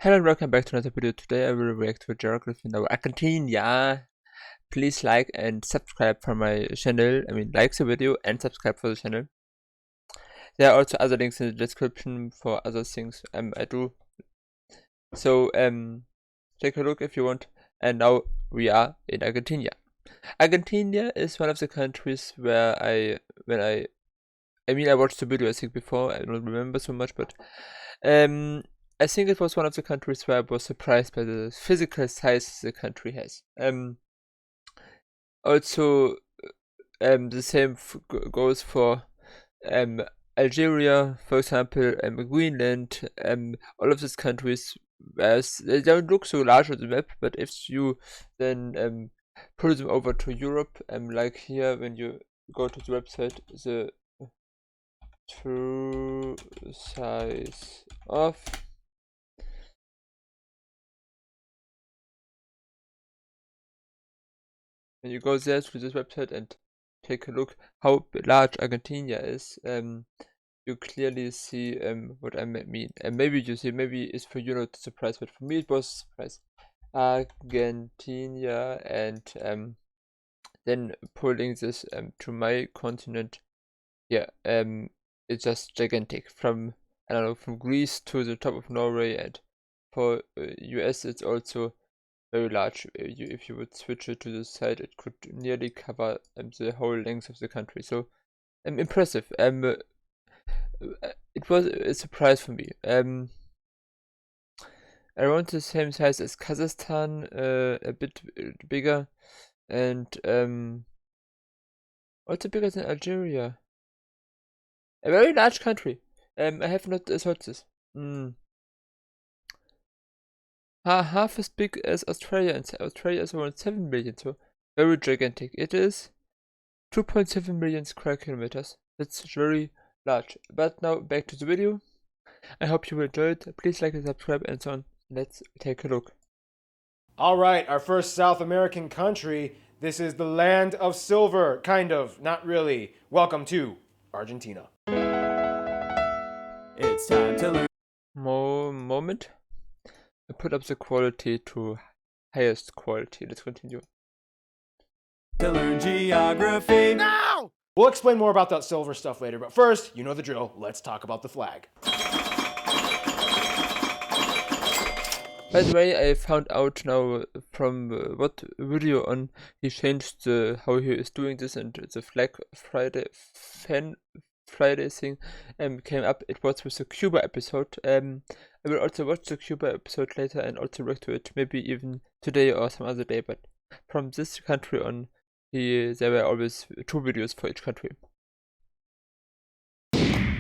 Hello and welcome back to another video. Today I will react to a geography in Argentina. Please like and subscribe for my channel. Like the video and subscribe for the channel. There are also other links in the description for other things I do. So take a look if you want. And now we are in Argentina. Argentina is one of the countries where I watched the video I think before. I don't remember so much, but I think it was one of the countries where I was surprised by the physical size the country has. Also, the same goes for Algeria, for example, Greenland, all of these countries. They don't look so large on the map, but if you then pull them over to Europe, like here when you go to the website, the true size of when you go there to this website and take a look how large Argentina is, you clearly see what I mean. And maybe you see, maybe it's for you not a surprise, but for me it was a surprise. Argentina, and then pulling this to my continent, yeah, it's just gigantic. From from Greece to the top of Norway, and for US it's also very large. If you would switch it to the side, it could nearly cover the whole length of the country. So impressive. It was a surprise for me. Around the same size as Kazakhstan, a bit bigger, and also bigger than Algeria. A very large country. I have not thought this. Half as big as Australia, and Australia is around 7 million, so very gigantic. It is 2.7 million square kilometers. That's very large. But now back to the video. I hope you will enjoy it. Please like and subscribe and so on. Let's take a look. Alright, our first South American country. This is the land of silver. Kind of, not really. Welcome to Argentina. It's time to learn. Moment. I put up the quality to highest quality. Let's continue. To learn geography. Now! We'll explain more about that silver stuff later, but first, you know the drill. Let's talk about the flag. By the way, I found out now from what video on he changed how he is doing this, and the Flag Friday Friday thing came up. It was with the Cuba episode. I will also watch the Cuba episode later and also react to it, maybe even today or some other day, but from this country on, there were always 2 videos for each country.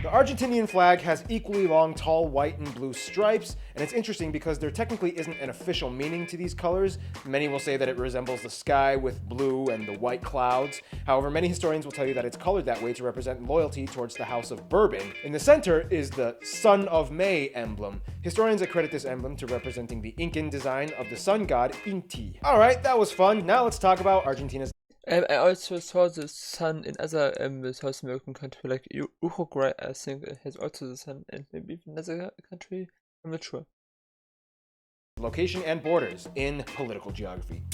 The Argentinian flag has equally long, tall, white and blue stripes, and it's interesting because there technically isn't an official meaning to these colors. Many will say that it resembles the sky with blue and the white clouds. However, many historians will tell you that it's colored that way to represent loyalty towards the House of Bourbon. In the center is the Sun of May emblem. Historians accredit this emblem to representing the Incan design of the sun god Inti. Alright, that was fun. Now let's talk about Argentina's. I also saw the sun in other South American countries, like Uruguay, I think, has also the sun, and maybe another country, I'm not sure. Location and borders in political geography.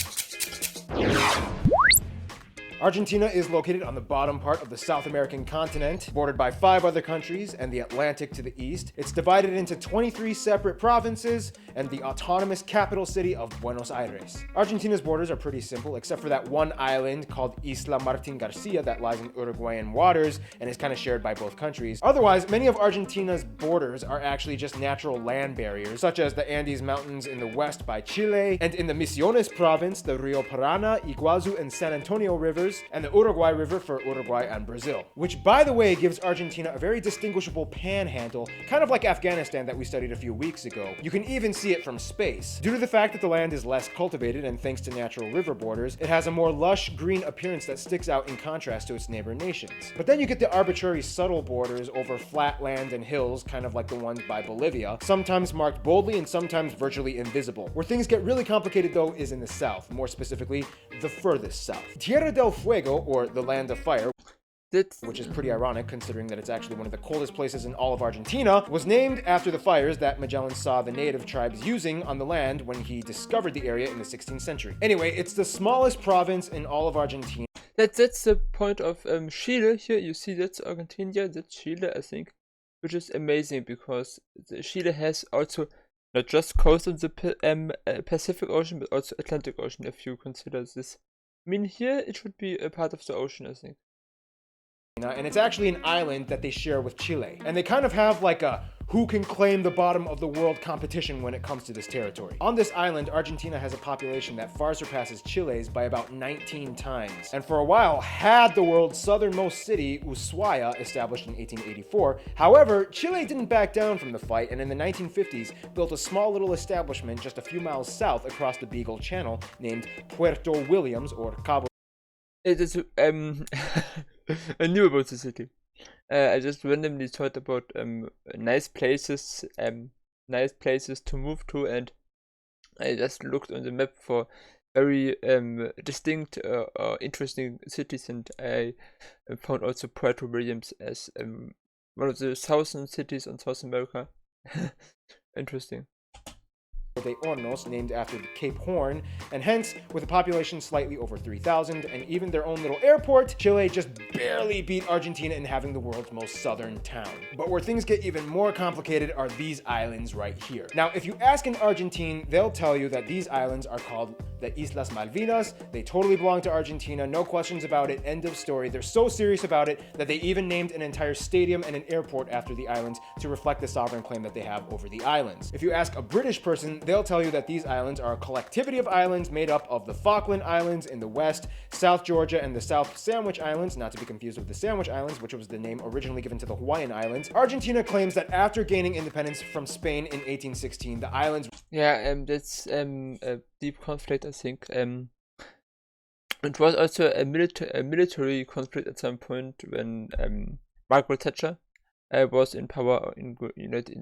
Argentina is located on the bottom part of the South American continent, bordered by 5 other countries and the Atlantic to the east. It's divided into 23 separate provinces and the autonomous capital city of Buenos Aires. Argentina's borders are pretty simple, except for that one island called Isla Martín García that lies in Uruguayan waters and is kind of shared by both countries. Otherwise, many of Argentina's borders are actually just natural land barriers, such as the Andes Mountains in the west by Chile, and in the Misiones province, the Rio Parana, Iguazu, and San Antonio rivers, and the Uruguay River for Uruguay and Brazil. Which, by the way, gives Argentina a very distinguishable panhandle, kind of like Afghanistan that we studied a few weeks ago. You can even see it from space. Due to the fact that the land is less cultivated and thanks to natural river borders, it has a more lush green appearance that sticks out in contrast to its neighbor nations. But then you get the arbitrary subtle borders over flat land and hills, kind of like the ones by Bolivia, sometimes marked boldly and sometimes virtually invisible. Where things get really complicated though is in the south, more specifically, the furthest south. Tierra del Fuego, or the Land of Fire, That's which is pretty ironic considering that it's actually one of the coldest places in all of Argentina, was named after the fires that Magellan saw the native tribes using on the land when he discovered the area in the 16th century. Anyway, it's the smallest province in all of Argentina. That's the point of Chile. Here you see that's Argentina, that's Chile, I think, which is amazing because Chile has also not just coast on the Pacific Ocean but also Atlantic Ocean, if you consider this. I mean, here it should be a part of the ocean, I think. And it's actually an island that they share with Chile. And they kind of have like a who can claim the bottom of the world competition when it comes to this territory. On this island, Argentina has a population that far surpasses Chile's by about 19 times. And for a while had the world's southernmost city, Ushuaia, established in 1884. However, Chile didn't back down from the fight, and in the 1950s built a small little establishment just a few miles south across the Beagle Channel named Puerto Williams, or Cabo. It is I knew about the city. I just randomly thought about nice places to move to, and I just looked on the map for very distinct or interesting cities, and I found also Puerto Williams as one of the southern cities in South America. Interesting. De Hornos, named after the Cape Horn, and hence, with a population slightly over 3,000 and even their own little airport, Chile just barely beat Argentina in having the world's most southern town. But where things get even more complicated are these islands right here. Now, if you ask an Argentine, they'll tell you that these islands are called the Islas Malvinas. They totally belong to Argentina, no questions about it, end of story. They're so serious about it that they even named an entire stadium and an airport after the islands to reflect the sovereign claim that they have over the islands. If you ask a British person, they'll tell you that these islands are a collectivity of islands made up of the Falkland Islands in the west, South Georgia, and the South Sandwich Islands, not to be confused with the Sandwich Islands, which was the name originally given to the Hawaiian Islands. Argentina claims that after gaining independence from Spain in 1816, the islands... Yeah, that's a deep conflict, I think. It was also a military conflict at some point when Margaret Thatcher was in power in the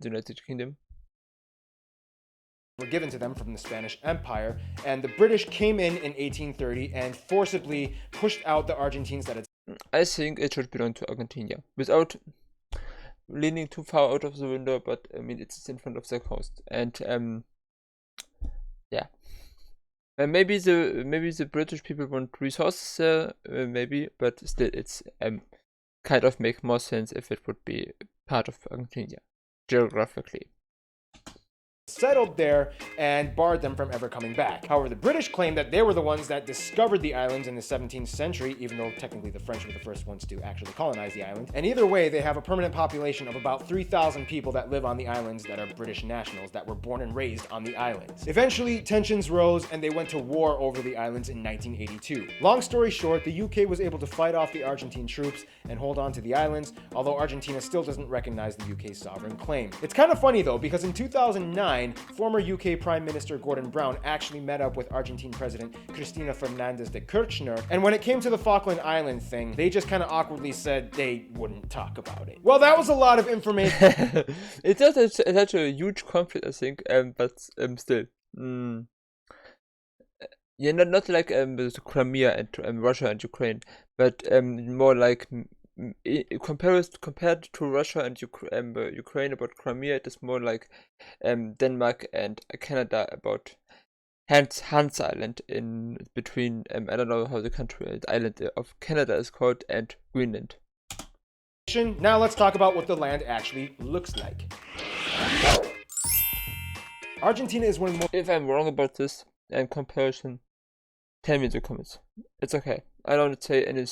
United Kingdom. Were given to them from the Spanish Empire, and the British came in 1830 and forcibly pushed out the Argentines that had... I think it should belong to Argentina, without leaning too far out of the window, but I mean, it's in front of the coast, and yeah. Maybe the British people want resources, maybe, but still, it's kind of make more sense if it would be part of Argentina, geographically. Settled there and barred them from ever coming back. However, the British claim that they were the ones that discovered the islands in the 17th century, even though technically the French were the first ones to actually colonize the island. And either way, they have a permanent population of about 3,000 people that live on the islands that are British nationals that were born and raised on the islands. Eventually, tensions rose and they went to war over the islands in 1982. Long story short, the UK was able to fight off the Argentine troops and hold on to the islands, although Argentina still doesn't recognize the UK's sovereign claim. It's kind of funny though, because in 2009, former UK Prime Minister Gordon Brown actually met up with Argentine President Cristina Fernandez de Kirchner, and when it came to the Falkland Island thing, they just kind of awkwardly said they wouldn't talk about it. Well, that was a lot of information. It's not such a huge conflict, I think, but still. Yeah, not like the Crimea and Russia and Ukraine, but more like compared to Russia and Ukraine about Crimea, it is more like Denmark and Canada about Hans Island in between. I don't know how the island of Canada is called, and Greenland. Now let's talk about what the land actually looks like. Argentina is one of the most... If I'm wrong about this and comparison, tell me in the comments. It's okay. I don't say any.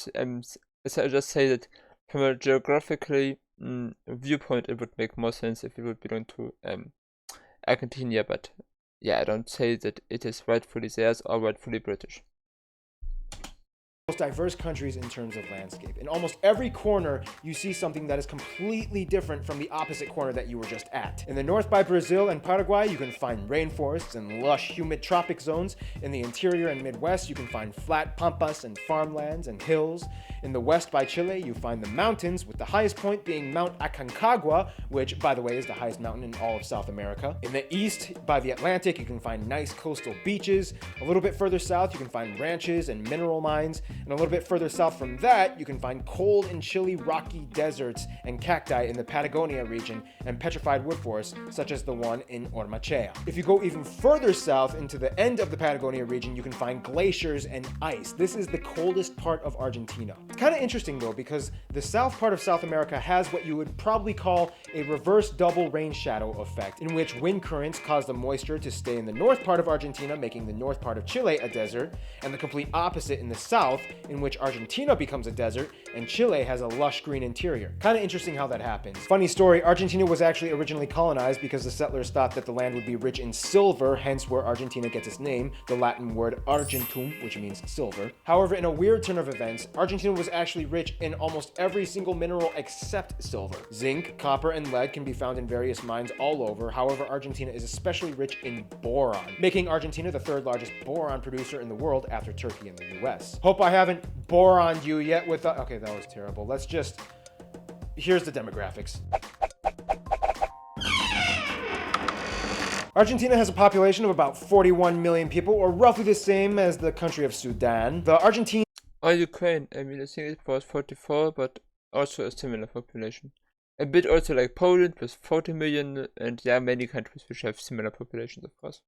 I just say that from a geographically viewpoint, it would make more sense if it would belong to Argentina, but yeah, I don't say that it is rightfully theirs or rightfully British. Most diverse countries in terms of landscape. In almost every corner, you see something that is completely different from the opposite corner that you were just at. In the north by Brazil and Paraguay, you can find rainforests and lush, humid tropic zones. In the interior and Midwest, you can find flat pampas and farmlands and hills. In the west by Chile, you find the mountains, with the highest point being Mount Aconcagua, which, by the way, is the highest mountain in all of South America. In the east by the Atlantic, you can find nice coastal beaches. A little bit further south, you can find ranches and mineral mines. And a little bit further south from that, you can find cold and chilly rocky deserts and cacti in the Patagonia region and petrified wood forests, such as the one in Ormachea. If you go even further south into the end of the Patagonia region, you can find glaciers and ice. This is the coldest part of Argentina. It's kind of interesting though, because the south part of South America has what you would probably call a reverse double rain shadow effect, in which wind currents cause the moisture to stay in the north part of Argentina, making the north part of Chile a desert, and the complete opposite in the south, in which Argentina becomes a desert and Chile has a lush green interior. Kind of interesting how that happens. Funny story, Argentina was actually originally colonized because the settlers thought that the land would be rich in silver, hence where Argentina gets its name, the Latin word argentum, which means silver. However, in a weird turn of events, Argentina was actually rich in almost every single mineral except silver. Zinc, copper, and lead can be found in various mines all over. However, Argentina is especially rich in boron, making Argentina the third largest boron producer in the world after Turkey and the US. Hope I haven't boroned you yet with the... Okay, that was terrible. Here's the demographics. Argentina has a population of about 41 million people, or roughly the same as the country of Sudan. The Argentine... Or Ukraine, I mean, I think it was 44, but also a similar population. A bit also like Poland with 40 million, and yeah, many countries which have similar populations, of course.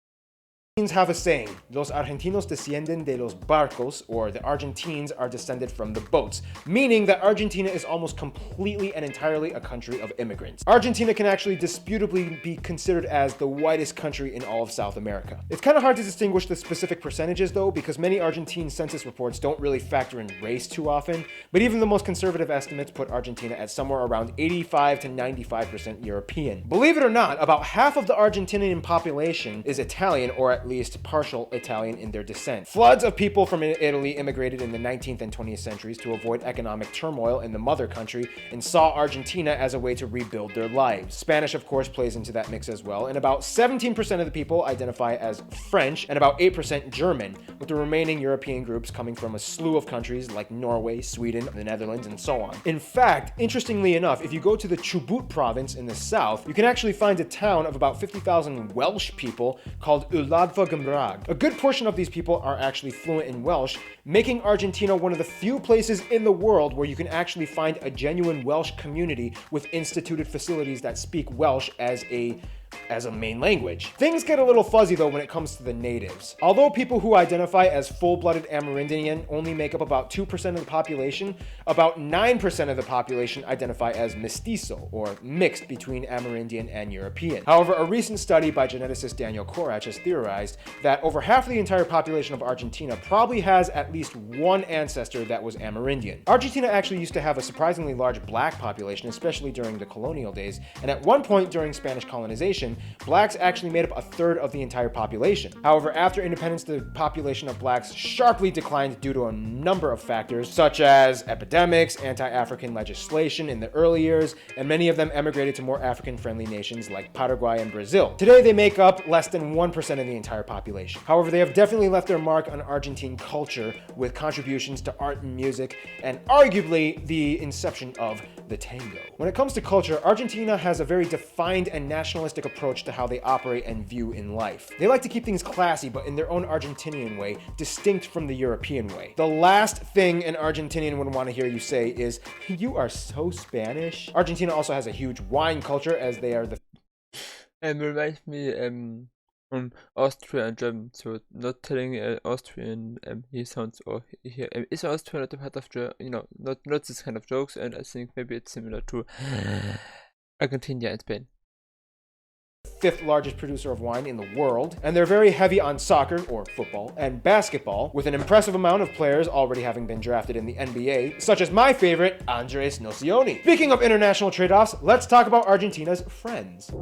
have a saying, los argentinos descienden de los barcos, or the Argentines are descended from the boats, meaning that Argentina is almost completely and entirely a country of immigrants. Argentina can actually disputably be considered as the whitest country in all of South America. It's kind of hard to distinguish the specific percentages though, because many Argentine census reports don't really factor in race too often, but even the most conservative estimates put Argentina at somewhere around 85 to 95% European. Believe it or not, about half of the Argentinian population is Italian, or at least partial Italian in their descent. Floods of people from Italy immigrated in the 19th and 20th centuries to avoid economic turmoil in the mother country and saw Argentina as a way to rebuild their lives. Spanish, of course, plays into that mix as well, and about 17% of the people identify as French and about 8% German, with the remaining European groups coming from a slew of countries like Norway, Sweden, the Netherlands, and so on. In fact, interestingly enough, if you go to the Chubut province in the south, you can actually find a town of about 50,000 Welsh people called Uladva Gymraeg. A good portion of these people are actually fluent in Welsh, making Argentina one of the few places in the world where you can actually find a genuine Welsh community with instituted facilities that speak Welsh as a main language. Things get a little fuzzy though when it comes to the natives. Although people who identify as full-blooded Amerindian only make up about 2% of the population, about 9% of the population identify as mestizo, or mixed between Amerindian and European. However, a recent study by geneticist Daniel Korach has theorized that over half of the entire population of Argentina probably has at least one ancestor that was Amerindian. Argentina actually used to have a surprisingly large black population, especially during the colonial days, and at one point during Spanish colonization, blacks actually made up a third of the entire population. However, after independence, the population of blacks sharply declined due to a number of factors, such as epidemics, anti-African legislation in the early years, and many of them emigrated to more African-friendly nations like Paraguay and Brazil. Today, they make up less than 1% of the entire population. However, they have definitely left their mark on Argentine culture with contributions to art and music, and arguably the inception of the tango. When it comes to culture, Argentina has a very defined and nationalistic approach to how they operate and view in life. They like to keep things classy, but in their own Argentinian way, distinct from the European way. The last thing an Argentinian would want to hear you say is, "You are so Spanish." Argentina also has a huge wine culture, as they are the... Reminds me from Austria and German, so not telling Austrian he sounds, or he is Austria not a part of not this kind of jokes, and I think maybe it's similar to Argentina and Spain. Fifth largest producer of wine in the world, and they're very heavy on soccer, or football, and basketball, with an impressive amount of players already having been drafted in the NBA, such as my favorite, Andres Nocioni. Speaking of international trade-offs, let's talk about Argentina's friends.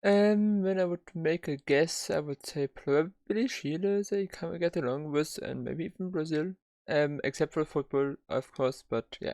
When I would make a guess, I would say probably Chile, they can get along with, and maybe even Brazil, except for football, of course, but yeah.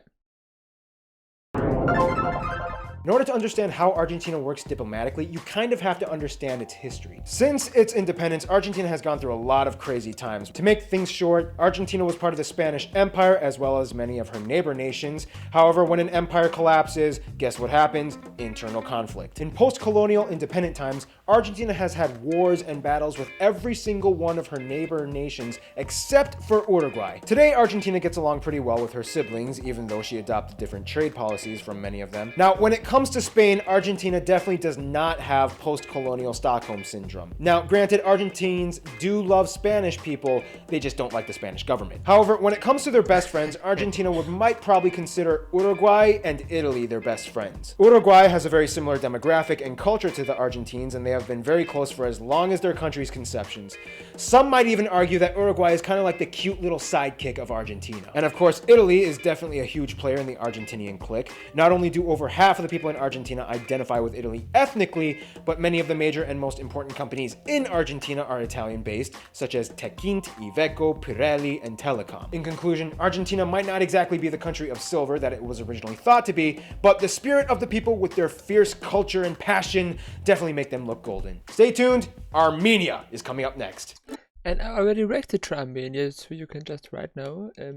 In order to understand how Argentina works diplomatically, you kind of have to understand its history. Since its independence, Argentina has gone through a lot of crazy times. To make things short, Argentina was part of the Spanish Empire as well as many of her neighbor nations. However, when an empire collapses, guess what happens? Internal conflict. In post-colonial independent times, Argentina has had wars and battles with every single one of her neighbor nations except for Uruguay. Today, Argentina gets along pretty well with her siblings, even though she adopted different trade policies from many of them. Now, when it comes to Spain, Argentina definitely does not have post-colonial Stockholm syndrome. Now, granted, Argentines do love Spanish people, they just don't like the Spanish government. However, when it comes to their best friends, Argentina might probably consider Uruguay and Italy their best friends. Uruguay has a very similar demographic and culture to the Argentines, and they have been very close for as long as their country's conceptions. Some might even argue that Uruguay is kind of like the cute little sidekick of Argentina. And of course, Italy is definitely a huge player in the Argentinian clique. Not only do over half of the people in Argentina identify with Italy ethnically, but many of the major and most important companies in Argentina are Italian-based, such as Techint, Iveco, Pirelli, and Telecom. In conclusion, Argentina might not exactly be the country of silver that it was originally thought to be, but the spirit of the people with their fierce culture and passion definitely make them look golden. Stay tuned, Armenia is coming up next. And I already reacted to Armenia, so you can just right now, I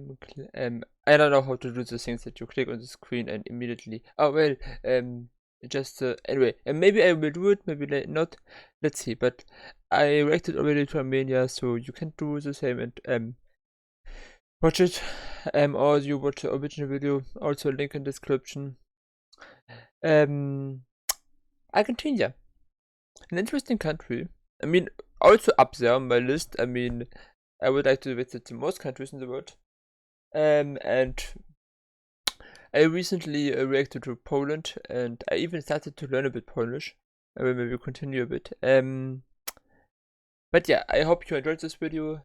don't know how to do the things that you click on the screen and immediately, anyway, maybe I will do it, maybe not, let's see, but I reacted already to Armenia, so you can do the same and, watch it, or you watch the original video, also link in description. Argentina, an interesting country. I mean, also up there on my list. I mean, I would like to visit the most countries in the world. And I recently reacted to Poland, and I even started to learn a bit Polish. I will maybe continue a bit. But yeah, I hope you enjoyed this video.